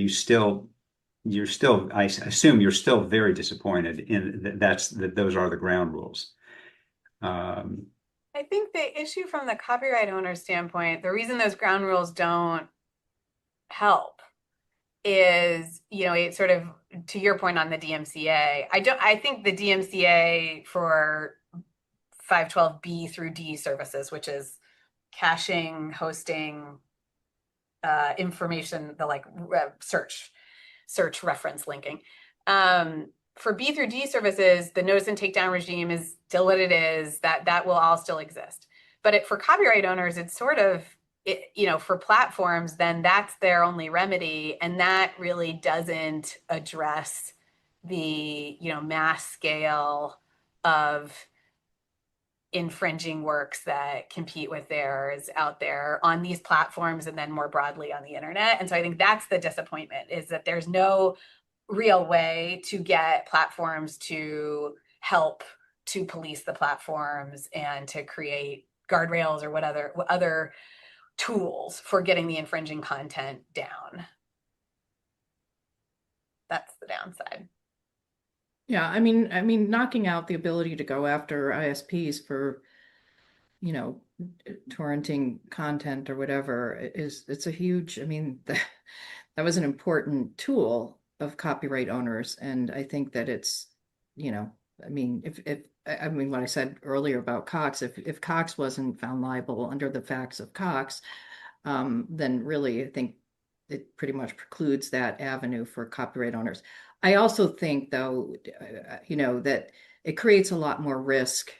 assume you're still very disappointed in that those are the ground rules. I think the issue from the copyright owner standpoint, the reason those ground rules don't help is, it's sort of, to your point on the DMCA, I think the DMCA for 512B through D services, which is caching, hosting, information, the search reference linking. For B through D services, the notice and takedown regime is still what it is. That will all still exist. But for copyright owners, it's sort of, for platforms, then that's their only remedy, and that really doesn't address the mass scale of infringing works that compete with theirs out there on these platforms and then more broadly on the internet. And so I think that's the disappointment, is that there's no real way to get platforms to help to police the platforms and to create guardrails or what other tools for getting the infringing content down. That's the downside. Yeah, I mean, knocking out the ability to go after ISPs for, torrenting content or whatever it's a huge, that was an important tool of copyright owners. And I think that it's, what I said earlier about Cox, if Cox wasn't found liable under the facts of Cox, then really I think it pretty much precludes that avenue for copyright owners. I also think, though, that it creates a lot more risk,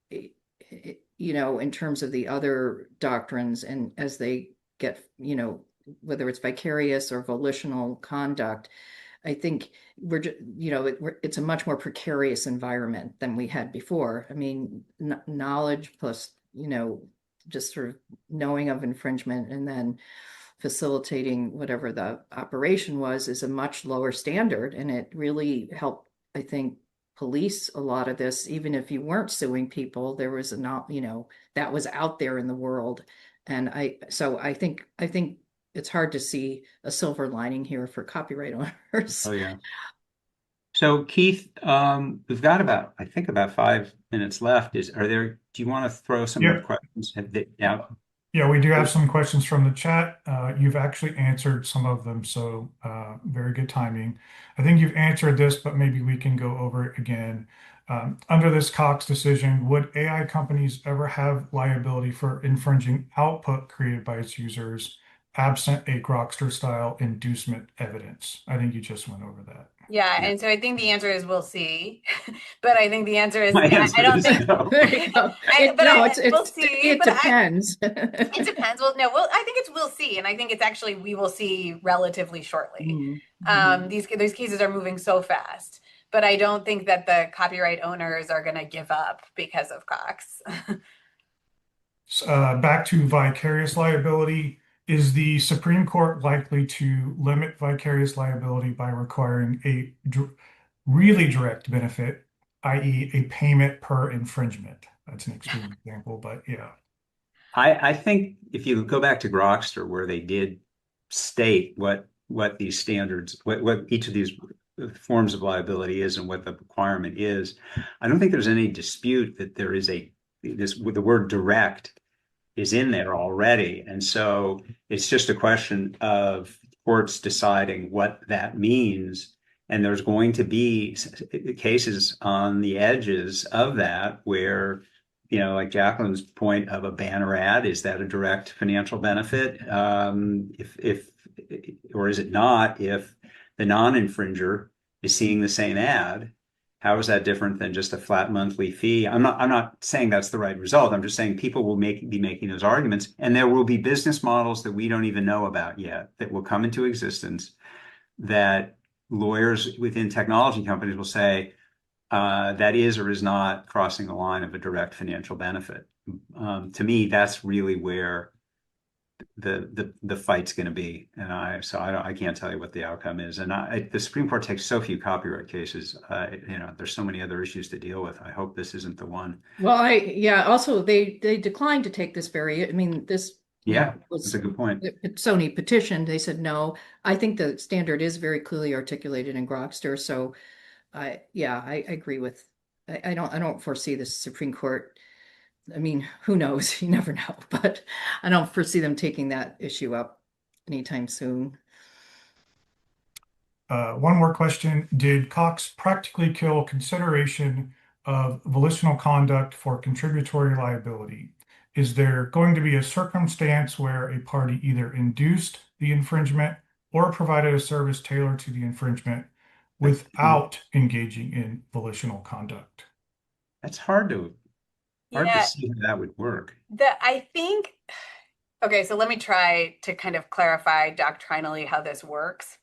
in terms of the other doctrines, and as they get, whether it's vicarious or volitional conduct, I think it's a much more precarious environment than we had before. Knowledge plus, just sort of knowing of infringement and then facilitating whatever the operation was is a much lower standard. And it really helped, I think, police a lot of this. Even if you weren't suing people, there was that was out there in the world. And I think it's hard to see a silver lining here for copyright owners. Oh, yeah. So Keith, we've got about 5 minutes left. Do you want to throw some more questions out? Yeah, we do have some questions from the chat. You've actually answered some of them, so very good timing. I think you've answered this, but maybe we can go over it again. Under this Cox decision, would AI companies ever have liability for infringing output created by its users absent a Grokster-style inducement evidence. I think you just went over that. Yeah, Yeah. and so I think the answer is we'll see. But I think the answer is My I answer don't is think no. There you go. we'll see. It depends. It depends. Well, no, I think it's we'll see, and I think it's actually we will see relatively shortly. Mhm. These cases are moving so fast, but I don't think that the copyright owners are going to give up because of Cox. Back to vicarious liability. Is the Supreme Court likely to limit vicarious liability by requiring a really direct benefit, i.e., a payment per infringement? That's an extreme example, but yeah. I think if you go back to Grokster, where they did state what these standards, what each of these forms of liability is and what the requirement is, I don't think there's any dispute that there is the word direct is in there already. And so it's just a question of courts deciding what that means. And there's going to be cases on the edges of that where, like Jacqueline's point of a banner ad, is that a direct financial benefit? Or is it not? If the non-infringer is seeing the same ad, how is that different than just a flat monthly fee? I'm not saying that's the right result. I'm just saying people will be making those arguments, and there will be business models that we don't even know about yet that will come into existence that lawyers within technology companies will say that is or is not crossing the line of a direct financial benefit. To me, that's really where the fight's going to be, and I can't tell you what the outcome is. And the Supreme Court takes so few copyright cases. There's so many other issues to deal with. I hope this isn't the one. Well, also they declined to take this this Yeah, was that's a good point. Sony petitioned. They said no. I think the standard is very clearly articulated in Grokster. So I agree with. I don't foresee the Supreme Court. Who knows? You never know. But I don't foresee them taking that issue up anytime soon. One more question. Did Cox practically kill consideration of volitional conduct for contributory liability? Is there going to be a circumstance where a party either induced the infringement or provided a service tailored to the infringement without engaging in volitional conduct? That's hard to see how that would work. Okay, so let me try to kind of clarify doctrinally how this works.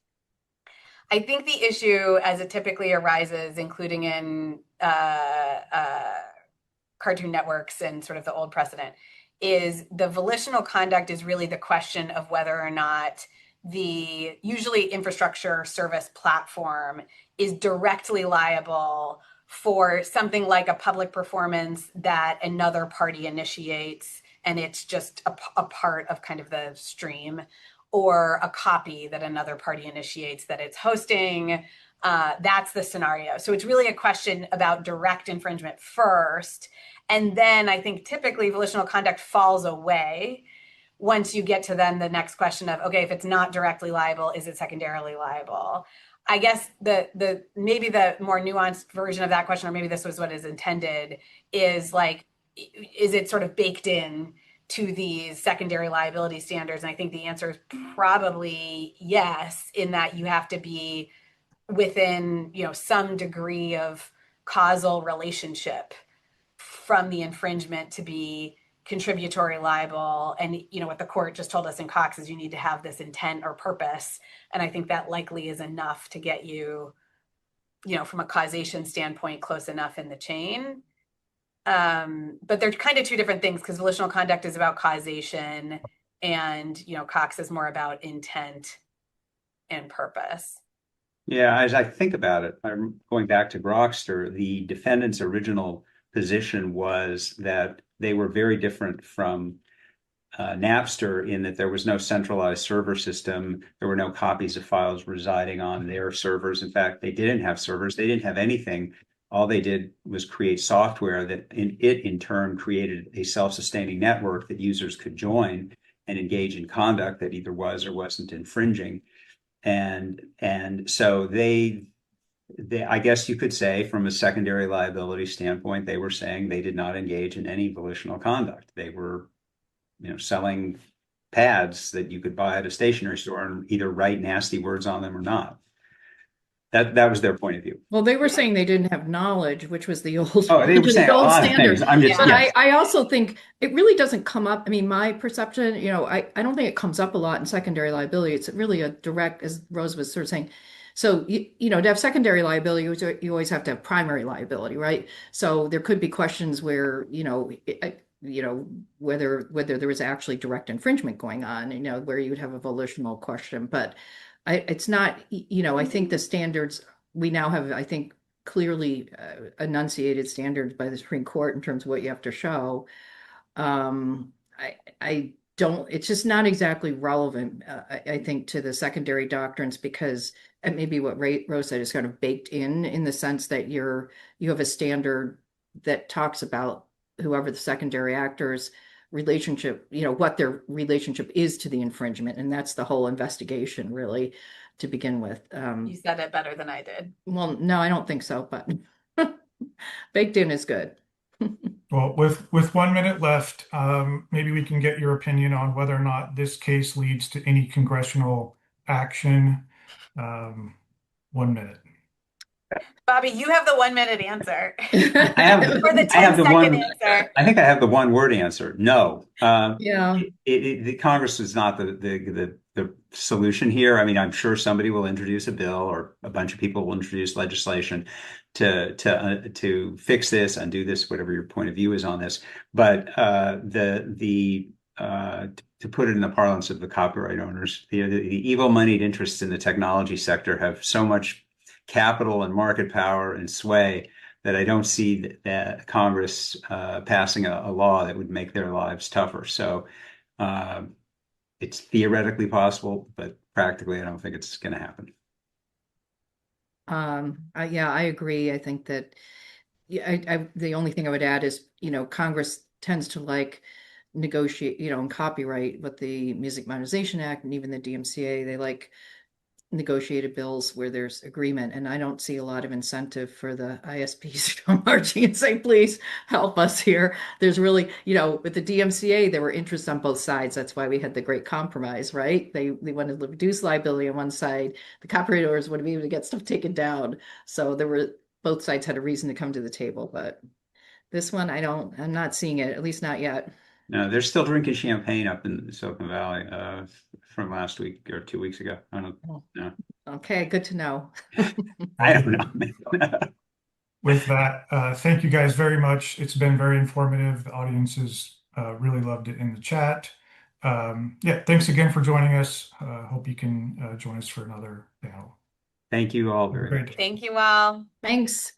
I think the issue, as it typically arises, including in cartoon networks and sort of the old precedent, is the volitional conduct is really the question of whether or not the usually infrastructure service platform is directly liable for something like a public performance that another party initiates and it's just a part of kind of the stream, or a copy that another party initiates that it's hosting. That's the scenario. So it's really a question about direct infringement first. And then I think typically volitional conduct falls away once you get to then the next question of, okay, if it's not directly liable, is it secondarily liable? I guess maybe the more nuanced version of that question, or maybe this was what is intended, is like, is it sort of baked in to these secondary liability standards? And I think the answer is probably yes, in that you have to be within, some degree of causal relationship from the infringement to be contributory liable. And what the court just told us in Cox is you need to have this intent or purpose. And I think that likely is enough to get you, from a causation standpoint, close enough in the chain. But they're kind of two different things, because volitional conduct is about causation and, Cox is more about intent and purpose. Yeah, as I think about it, I'm going back to Grokster, the defendant's original position was that they were very different from Napster in that there was no centralized server system. There were no copies of files residing on their servers. In fact, they didn't have servers. They didn't have anything. All they did was create software that in turn created a self-sustaining network that users could join and engage in conduct that either was or wasn't infringing. And so they, I guess you could say, from a secondary liability standpoint, they were saying they did not engage in any volitional conduct. They were, selling pads that you could buy at a stationery store and either write nasty words on them or not. That was their point of view. Well, they were saying they didn't have knowledge, which was the old, Oh, they were which is saying the a old lot of standard. things. I'm just, But yes. I also think it really doesn't come up. I mean, my perception, I don't think it comes up a lot in secondary liability. It's really a direct, as Rose was sort of saying. So, to have secondary liability, you always have to have primary liability, right? So there could be questions where, whether there was actually direct infringement going on, where you would have a volitional question. But it's not, I think the standards we now have, I think, clearly enunciated standards by the Supreme Court in terms of what you have to show. I don't, it's just not exactly relevant, I think, to the secondary doctrines, because it may be what Rose said is kind of baked in the sense that you have a standard that talks about whoever the secondary actors relationship, what their relationship is to the infringement. And that's the whole investigation, really, to begin with. You said it better than I did. Well, no, I don't think so, but baked in is good. Well, with 1 minute left, maybe we can get your opinion on whether or not this case leads to any congressional action. 1 minute. Bobby, you have the 1 minute answer. I have Or the I have the 10-second one. answer. I think I have the one word answer. No. Yeah. The Congress is not the solution here. I mean, I'm sure somebody will introduce a bill, or a bunch of people will introduce legislation to fix this, undo this, whatever your point of view is on this. But to put it in the parlance of the copyright owners, the evil moneyed interests in the technology sector have so much capital and market power and sway that I don't see that Congress passing a law that would make their lives tougher. So it's theoretically possible, but practically, I don't think it's going to happen. Yeah, I agree. I think that the only thing I would add is, Congress tends to like negotiate, in copyright with the Music Modernization Act and even the DMCA, they like negotiated bills where there's agreement. And I don't see a lot of incentive for the ISPs to come marching and say, please help us here. There's really, with the DMCA, there were interests on both sides. That's why we had the great compromise, right? They wanted to reduce liability on one side. The copyright owners would be able to get stuff taken down. So both sides had a reason to come to the table. But this one, I'm not seeing it, at least not yet. No, they're still drinking champagne up in Silicon Valley from last week or 2 weeks ago. I don't know. Okay, good to know. I don't know. With that, thank you guys very much. It's been very informative. The audience has really loved it in the chat. Yeah, thanks again for joining us. Hope you can join us for another panel. Thank you all very much. Thank you all. Thanks.